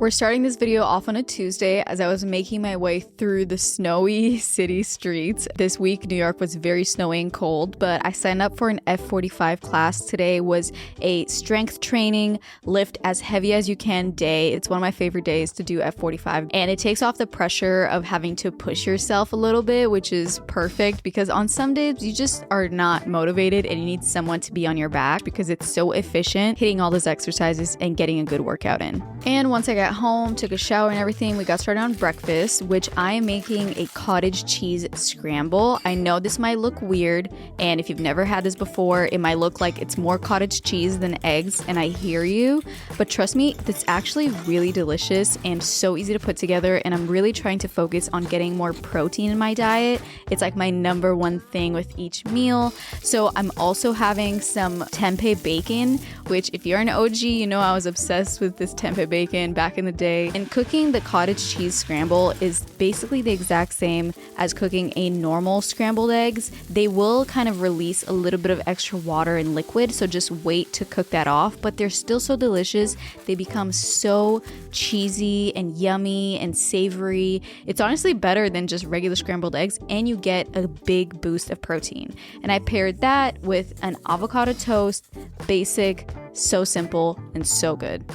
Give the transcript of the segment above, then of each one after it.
We're starting this video off on a Tuesday as I was making my way through the snowy city streets. This week, New York was very snowy and cold, but I signed up for an F45 class. Today was a strength training, lift as heavy as you can day. It's one of my favorite days to do F45, and it takes off the pressure of having to push yourself a little bit, which is perfect because on some days you just are not motivated and you need someone to be on your back because it's so efficient hitting all those exercises and getting a good workout in. And once I got home, took a shower and everything, we got started on breakfast, which I am making a cottage cheese scramble. I know this might look weird, and if you've never had this before, it might look like it's more cottage cheese than eggs, and I hear you, but trust me, it's actually really delicious and so easy to put together, and I'm really trying to focus on getting more protein in my diet. It's like my number one thing with each meal. So I'm also having some tempeh bacon, which if you're an OG, you know I was obsessed with this tempeh bacon back in the day. And cooking the cottage cheese scramble is basically the exact same as cooking a normal scrambled eggs. They will kind of release a little bit of extra water and liquid, so just wait to cook that off, but they're still so delicious. They become so cheesy and yummy and savory. It's honestly better than just regular scrambled eggs, and you get a big boost of protein. And I paired that with an avocado toast, basic, so simple and so good.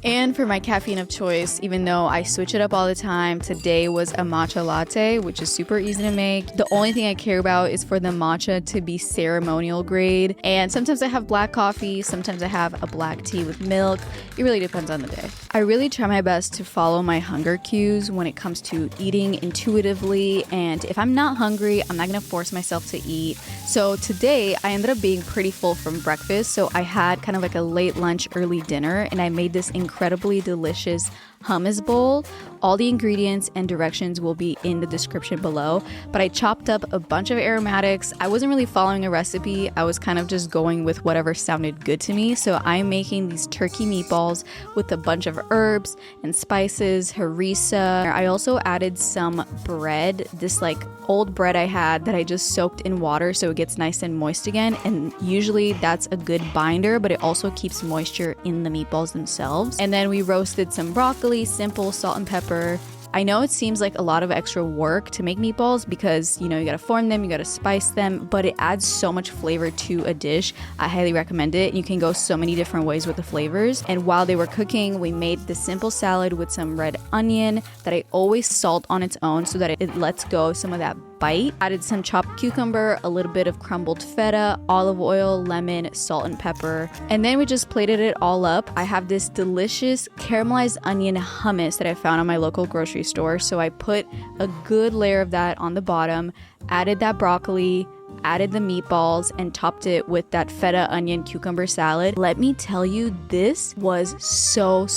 And for my caffeine of choice, even though I switch it up all the time, today was a matcha latte, which is super easy to make. The only thing I care about is for the matcha to be ceremonial grade. And sometimes I have black coffee, sometimes I have a black tea with milk. It really depends on the day. I really try my best to follow my hunger cues when it comes to eating intuitively. And if I'm not hungry, I'm not gonna force myself to eat. So today I ended up being pretty full from breakfast. So I had kind of like a late lunch, early dinner, and I made this incredibly delicious hummus bowl. All the ingredients and directions will be in the description below, but I chopped up a bunch of aromatics. I wasn't really following a recipe. I was kind of just going with whatever sounded good to me. So I'm making these turkey meatballs with a bunch of herbs and spices, harissa. I also added some bread, this like old bread I had that I just soaked in water so it gets nice and moist again. And usually that's a good binder, but it also keeps moisture in the meatballs themselves. And then we roasted some broccoli, simple, salt and pepper. I know it seems like a lot of extra work to make meatballs because, you know, you gotta form them, you gotta spice them, but it adds so much flavor to a dish. I highly recommend it. You can go so many different ways with the flavors. And while they were cooking, we made the simple salad with some red onion that I always salt on its own so that it lets go of some of that bite. Added some chopped cucumber, a little bit of crumbled feta, olive oil, lemon, salt and pepper. And then we just plated it all up. I have this delicious caramelized onion hummus that I found on my local grocery store. So I put a good layer of that on the bottom, added that broccoli, added the meatballs, and topped it with that feta onion cucumber salad. Let me tell you, this was so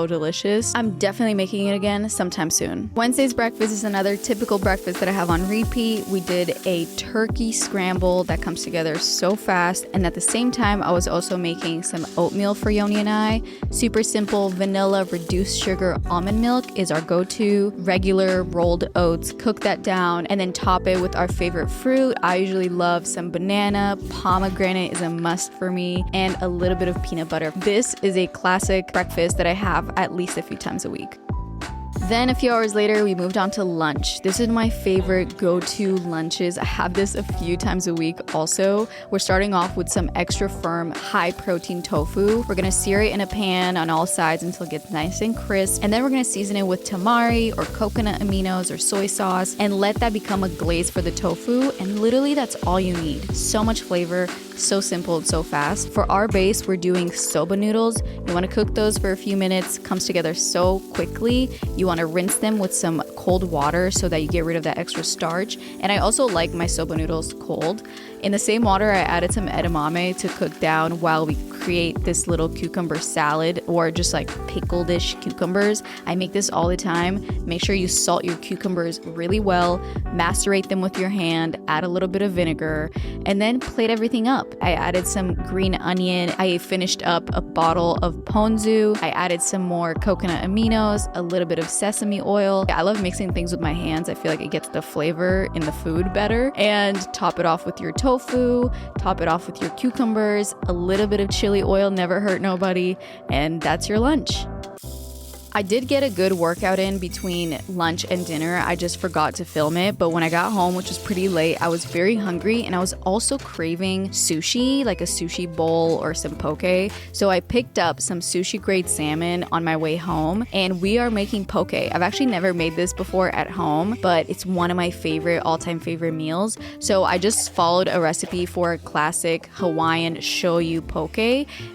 delicious. I'm definitely making it again sometime soon. Wednesday's breakfast is another typical breakfast that I have on repeat. We did a turkey scramble that comes together so fast, and at the same time I was also making some oatmeal for Yoni and I. Super simple, vanilla reduced sugar almond milk is our go-to. Regular rolled oats, cook that down and then top it with our favorite fruit. I usually love some banana. Pomegranate is a must for me, and a little bit of peanut butter. This is a classic breakfast that I have at least a few times a week. Then a few hours later, we moved on to lunch. This is my favorite go-to lunches. I have this a few times a week also. We're starting off with some extra firm, high-protein tofu. We're gonna sear it in a pan on all sides until it gets nice and crisp. And then we're gonna season it with tamari or coconut aminos or soy sauce and let that become a glaze for the tofu. And literally that's all you need. So much flavor, so simple and so fast. For our base, we're doing soba noodles. You wanna cook those for a few minutes, comes together so quickly. You wanna rinse them with some cold water so that you get rid of that extra starch. And I also like my soba noodles cold. In the same water, I added some edamame to cook down while we create this little cucumber salad, or just like pickled-ish cucumbers. I make this all the time. Make sure you salt your cucumbers really well, macerate them with your hand, add a little bit of vinegar, and then plate everything up. I added some green onion. I finished up a bottle of ponzu. I added some more coconut aminos, a little bit of sesame oil. I love mixing mixing things with my hands, I feel like it gets the flavor in the food better. And top it off with your tofu, top it off with your cucumbers, a little bit of chili oil, never hurt nobody, and that's your lunch. I did get a good workout in between lunch and dinner. I just forgot to film it, but when I got home, which was pretty late, I was very hungry and I was also craving sushi, like a sushi bowl or some poke. So I picked up some sushi grade salmon on my way home and we are making poke. I've actually never made this before at home, but it's one of my all-time favorite meals. So I just followed a recipe for a classic Hawaiian shoyu poke,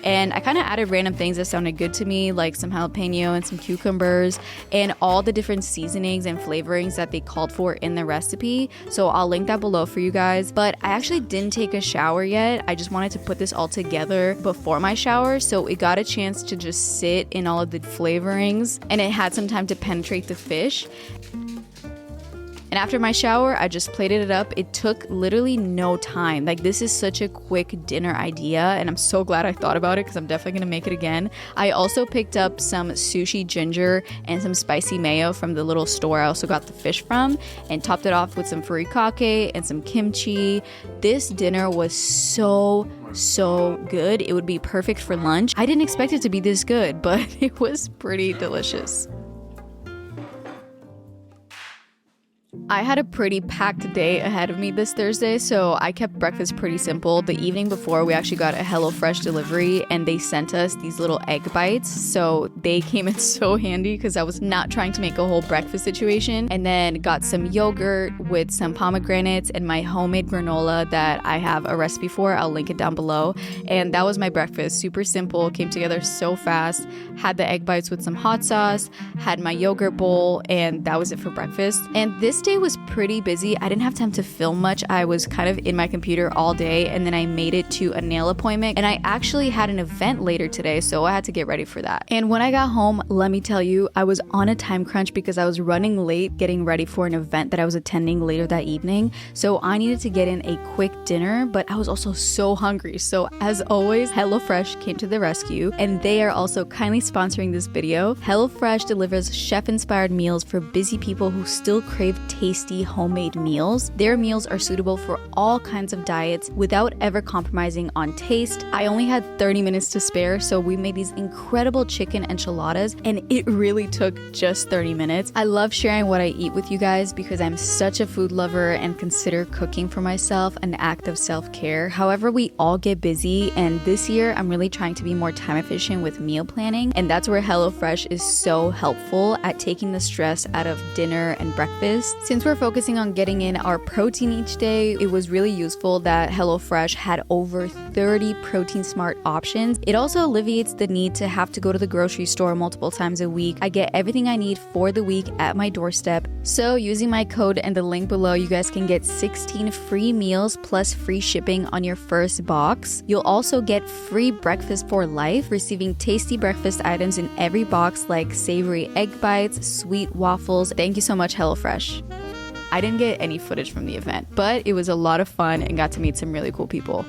and I kind of added random things that sounded good to me, like some jalapeno and some cucumbers and all the different seasonings and flavorings that they called for in the recipe. So I'll link that below for you guys. But I actually didn't take a shower yet. I just wanted to put this all together before my shower, so it got a chance to just sit in all of the flavorings and it had some time to penetrate the fish. And after my shower, I just plated it up. It took literally no time. Like, this is such a quick dinner idea, and I'm so glad I thought about it because I'm definitely gonna make it again. I also picked up some sushi ginger and some spicy mayo from the little store I also got the fish from, and topped it off with some furikake and some kimchi. This dinner was so good. It would be perfect for lunch. I didn't expect it to be this good, but it was pretty delicious. I had a pretty packed day ahead of me this Thursday, so I kept breakfast pretty simple. The evening before, we actually got a HelloFresh delivery and they sent us these little egg bites. So they came in so handy because I was not trying to make a whole breakfast situation. And then got some yogurt with some pomegranates and my homemade granola that I have a recipe for. I'll link it down below. And that was my breakfast. Super simple, came together so fast. Had the egg bites with some hot sauce, had my yogurt bowl, and that was it for breakfast. And this day was pretty busy. I didn't have time to film much. I was kind of in my computer all day, and then I made it to a nail appointment, and I actually had an event later today, so I had to get ready for that. And when I got home, let me tell you, I was on a time crunch because I was running late getting ready for an event that I was attending later that evening. So I needed to get in a quick dinner, but I was also so hungry. So as always, HelloFresh came to the rescue, and they are also kindly sponsoring this video. HelloFresh delivers chef-inspired meals for busy people who still crave tasty homemade meals. Their meals are suitable for all kinds of diets without ever compromising on taste. I only had 30 minutes to spare, so we made these incredible chicken enchiladas, and it really took just 30 minutes. I love sharing what I eat with you guys because I'm such a food lover and consider cooking for myself an act of self-care. However, we all get busy, and this year I'm really trying to be more time efficient with meal planning, and that's where HelloFresh is so helpful at taking the stress out of dinner and breakfast. Since we're focusing on getting in our protein each day, it was really useful that HelloFresh had over 30 protein smart options. It also alleviates the need to have to go to the grocery store multiple times a week. I get everything I need for the week at my doorstep. So using my code and the link below, you guys can get 16 free meals plus free shipping on your first box. You'll also get free breakfast for life, receiving tasty breakfast items in every box like savory egg bites, sweet waffles. Thank you so much, HelloFresh. I didn't get any footage from the event, but it was a lot of fun and got to meet some really cool people.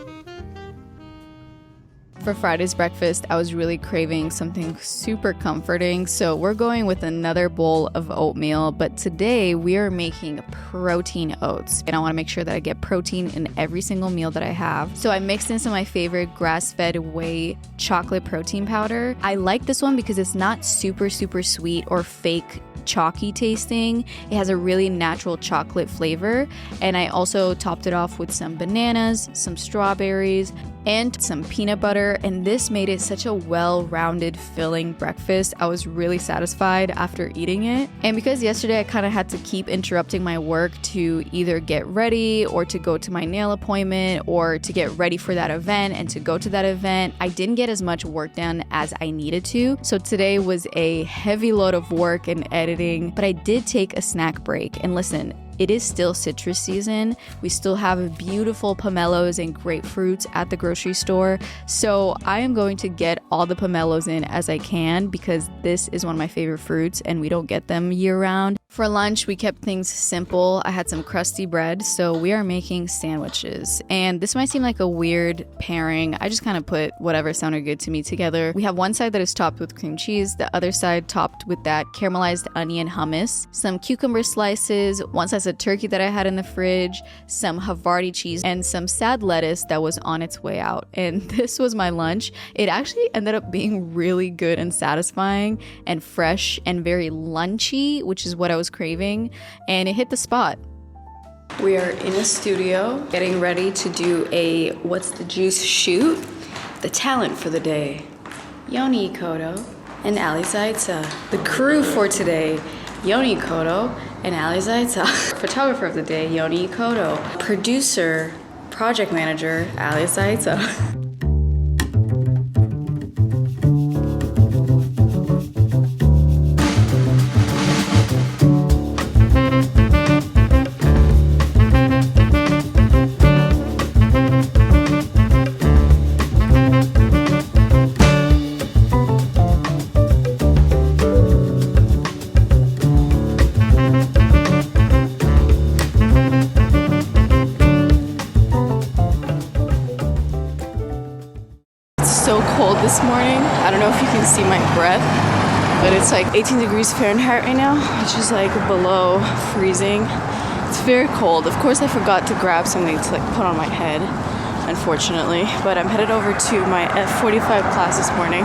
For Friday's breakfast, I was really craving something super comforting, so we're going with another bowl of oatmeal, but today we are making protein oats, and I want to make sure that I get protein in every single meal that I have. So I mixed in some of my favorite grass-fed whey chocolate protein powder. I like this one because it's not super sweet or fake chalky tasting. It has a really natural chocolate flavor, and I also topped it off with some bananas, some strawberries, and some peanut butter, and this made it such a well-rounded, filling breakfast. I was really satisfied after eating it. And because yesterday I kind of had to keep interrupting my work to either get ready or to go to my nail appointment or to get ready for that event and to go to that event, I didn't get as much work done as I needed to. So today was a heavy load of work and editing, but I did take a snack break. And listen, it is still citrus season. We still have beautiful pomelos and grapefruits at the grocery store. So I am going to get all the pomelos in as I can because this is one of my favorite fruits and we don't get them year round. For lunch, we kept things simple. I had some crusty bread, so we are making sandwiches. And this might seem like a weird pairing. I just kind of put whatever sounded good to me together. We have one side that is topped with cream cheese, the other side topped with that caramelized onion hummus, some cucumber slices, one slice of turkey that I had in the fridge, some Havarti cheese, and some sad lettuce that was on its way out. And this was my lunch. It actually ended up being really good and satisfying and fresh and very lunchy, which is what I was craving, and it hit the spot. We are in a studio getting ready to do a What's the Juice shoot. The talent for the day, Yoni Koto and Ali Zaita. The crew for today, Yoni Koto and Ali Zaita. Photographer of the day, Yoni Koto. Producer, project manager, Ali Zaita. So cold this morning. I don't know if you can see my breath, but it's like 18 degrees Fahrenheit right now, which is like below freezing. It's very cold. Of course, I forgot to grab something to like put on my head, unfortunately, but I'm headed over to my F45 class this morning,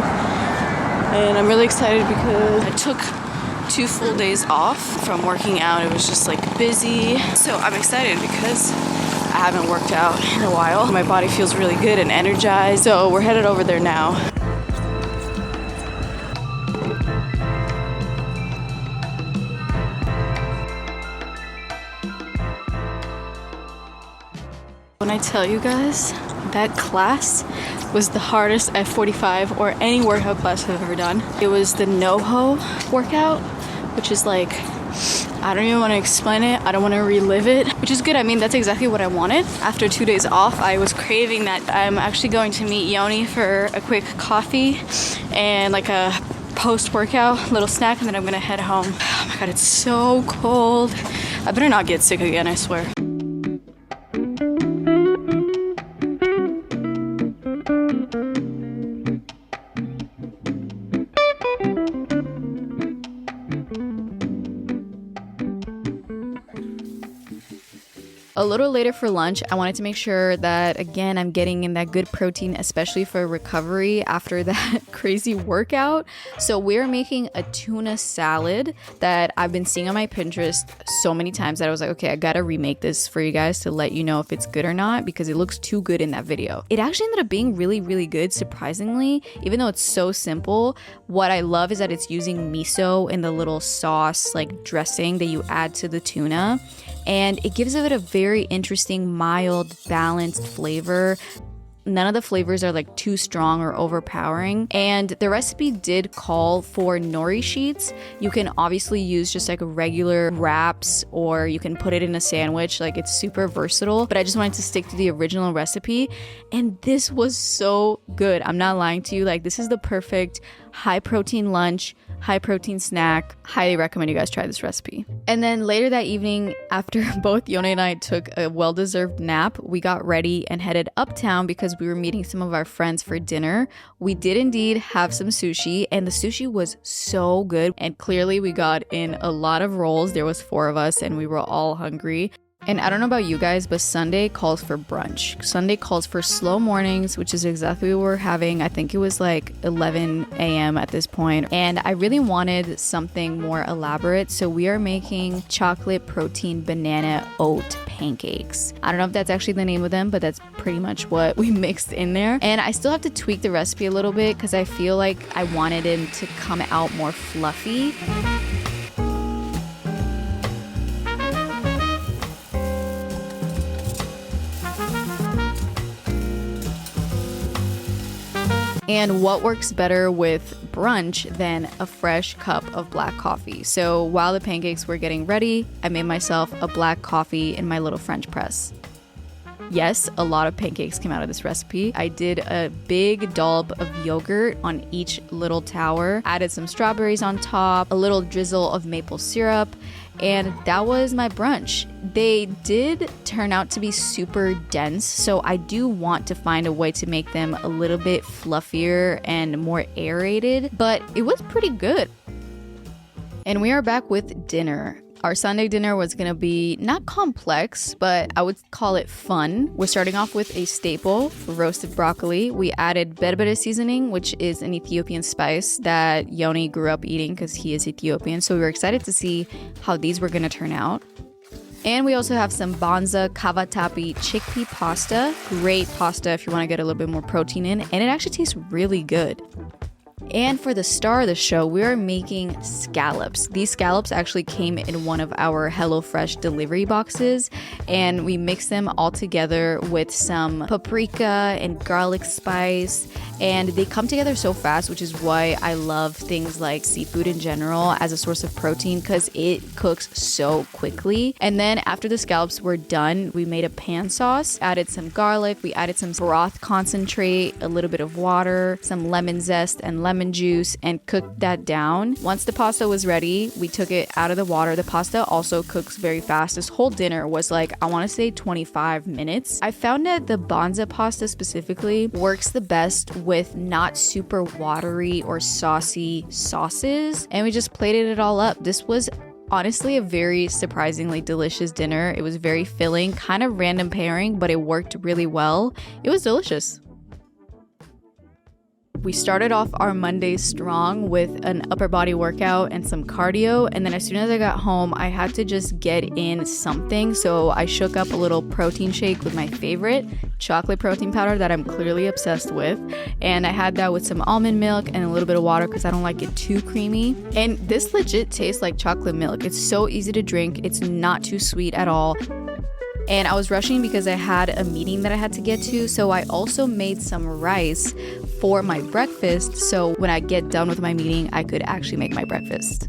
and I'm really excited because I took 2 full days off from working out. It was just like busy, so I'm excited because I haven't worked out in a while. My body feels really good and energized. So we're headed over there now. When I tell you guys, that class was the hardest F45 or any workout class I've ever done. It was the NoHo workout, which is like, I don't even want to explain it. I don't want to relive it, which is good. I mean, that's exactly what I wanted. After 2 days off, I was craving that. I'm actually going to meet Yoni for a quick coffee and like a post-workout little snack, and then I'm going to head home. Oh my God, it's so cold. I better not get sick again, I swear. A little later for lunch, I wanted to make sure that, again, I'm getting in that good protein, especially for recovery after that crazy workout. So we're making a tuna salad that I've been seeing on my Pinterest so many times that I was like, okay, I gotta remake this for you guys to let you know if it's good or not, because it looks too good in that video. It actually ended up being really, really good, surprisingly, even though it's so simple. What I love is that it's using miso in the little sauce, like dressing that you add to the tuna. And it gives it a very interesting, mild, balanced flavor. None of the flavors are like too strong or overpowering. And the recipe did call for nori sheets. You can obviously use just like regular wraps, or you can put it in a sandwich. Like, it's super versatile, but I just wanted to stick to the original recipe. And this was so good. I'm not lying to you. Like, this is the perfect high protein lunch, high protein snack. Highly recommend you guys try this recipe. And then later that evening, after both Yone and I took a well-deserved nap, we got ready and headed uptown because we were meeting some of our friends for dinner. We did indeed have some sushi, and the sushi was so good. And clearly we got in a lot of rolls. There was 4 of us and we were all hungry. And I don't know about you guys, but Sunday calls for brunch. Sunday calls for slow mornings, which is exactly what we're having. I think it was like 11 a.m. at this point. And I really wanted something more elaborate. So we are making chocolate protein banana oat pancakes. I don't know if that's actually the name of them, but that's pretty much what we mixed in there. And I still have to tweak the recipe a little bit because I feel like I wanted it to come out more fluffy. And what works better with brunch than a fresh cup of black coffee? So while the pancakes were getting ready, I made myself a black coffee in my little French press. Yes, a lot of pancakes came out of this recipe. I did a big dollop of yogurt on each little tower, added some strawberries on top, a little drizzle of maple syrup, and that was my brunch. They did turn out to be super dense, so I do want to find a way to make them a little bit fluffier and more aerated, but it was pretty good. And we are back with dinner. Our Sunday dinner was gonna be not complex, but I would call it fun. We're starting off with a staple, roasted broccoli. We added berbere seasoning, which is an Ethiopian spice that Yoni grew up eating because he is Ethiopian. So we were excited to see how these were gonna turn out. And we also have some banza cavatappi chickpea pasta. Great pasta if you wanna get a little bit more protein in, and it actually tastes really good. And for the star of the show, we are making scallops. These scallops actually came in one of our HelloFresh delivery boxes, and we mixed them all together with some paprika and garlic spice, and they come together so fast, which is why I love things like seafood in general as a source of protein, because it cooks so quickly. And then after the scallops were done, we made a pan sauce, added some garlic, we added some broth concentrate, a little bit of water, some lemon zest and lemon juice, and cooked that down. Once the pasta was ready, we took it out of the water. The pasta also cooks very fast. This whole dinner was like, I want to say 25 minutes. I found that the banza pasta specifically works the best with not super watery or saucy sauces, and we just plated it all up. This was honestly a very surprisingly delicious dinner. It was very filling, kind of random pairing, but it worked really well. It was delicious. We started off our Monday strong with an upper body workout and some cardio, and then as soon as I got home, I had to just get in something, so I shook up a little protein shake with my favorite chocolate protein powder that I'm clearly obsessed with, and I had that with some almond milk and a little bit of water because I don't like it too creamy. And this legit tastes like chocolate milk. It's so easy to drink. It's not too sweet at all. And I was rushing because I had a meeting that I had to get to, so I also made some rice for my breakfast, so when I get done with my meeting, I could actually make my breakfast.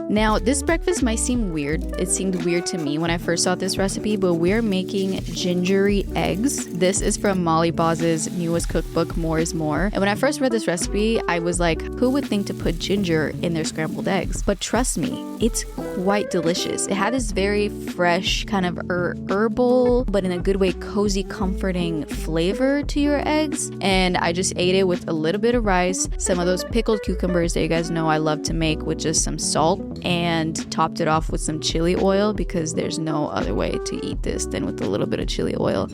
Now, this breakfast might seem weird. It seemed weird to me when I first saw this recipe, but we're making gingery eggs. This is from Molly Boz's newest cookbook, More is More. And when I first read this recipe, I was like, who would think to put ginger in their scrambled eggs? But trust me, it's quite delicious. It had this very fresh, kind of herbal, but in a good way, cozy, comforting flavor to your eggs. And I just ate it with a little bit of rice, some of those pickled cucumbers that you guys know I love to make with just some salt, and topped it off with some chili oil because there's no other way to eat this than with a little bit of chili oil.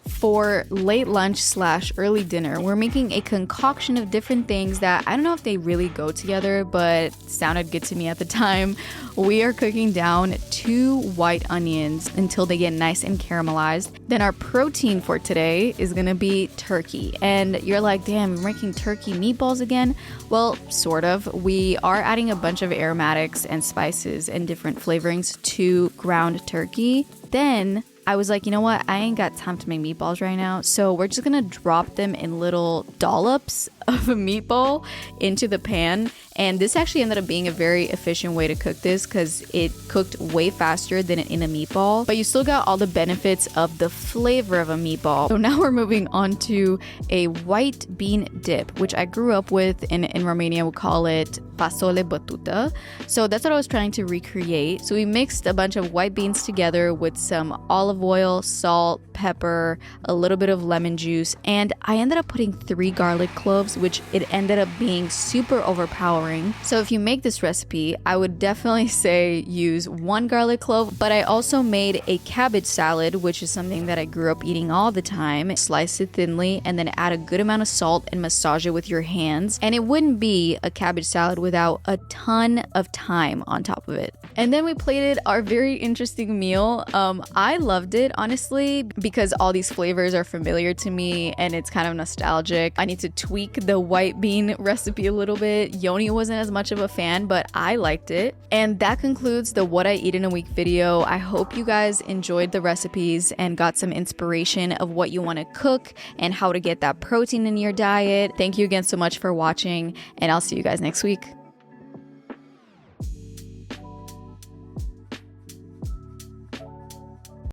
For late lunch / early dinner, we're making a concoction of different things that I don't know if they really go together, but sounded good to me at the time. We are cooking down 2 white onions until they get nice and caramelized. Then our protein for today is gonna be turkey. And you're like, damn, we're making turkey meatballs again? Well, sort of. We are adding a bunch of aromatics and spices and different flavorings to ground turkey. Then I was like, you know what? I ain't got time to make meatballs right now. So we're just gonna drop them in little dollops of a meatball into the pan. And this actually ended up being a very efficient way to cook this because it cooked way faster than in a meatball, but you still got all the benefits of the flavor of a meatball. So now we're moving on to a white bean dip, which I grew up with. In Romania, we call it fasole bătută. So that's what I was trying to recreate. So we mixed a bunch of white beans together with some olive oil, salt, pepper, a little bit of lemon juice, and I ended up putting 3 garlic cloves, which it ended up being super overpowering. So if you make this recipe, I would definitely say use 1 garlic clove, but I also made a cabbage salad, which is something that I grew up eating all the time. Slice it thinly and then add a good amount of salt and massage it with your hands. And it wouldn't be a cabbage salad without a ton of thyme on top of it. And then we plated our very interesting meal. I loved it, honestly, because all these flavors are familiar to me and it's kind of nostalgic. I need to tweak the white bean recipe a little bit. Yoni wasn't as much of a fan, but I liked it. And that concludes the What I Eat in a Week video. I hope you guys enjoyed the recipes and got some inspiration of what you want to cook and how to get that protein in your diet. Thank you again so much for watching, and I'll see you guys next week.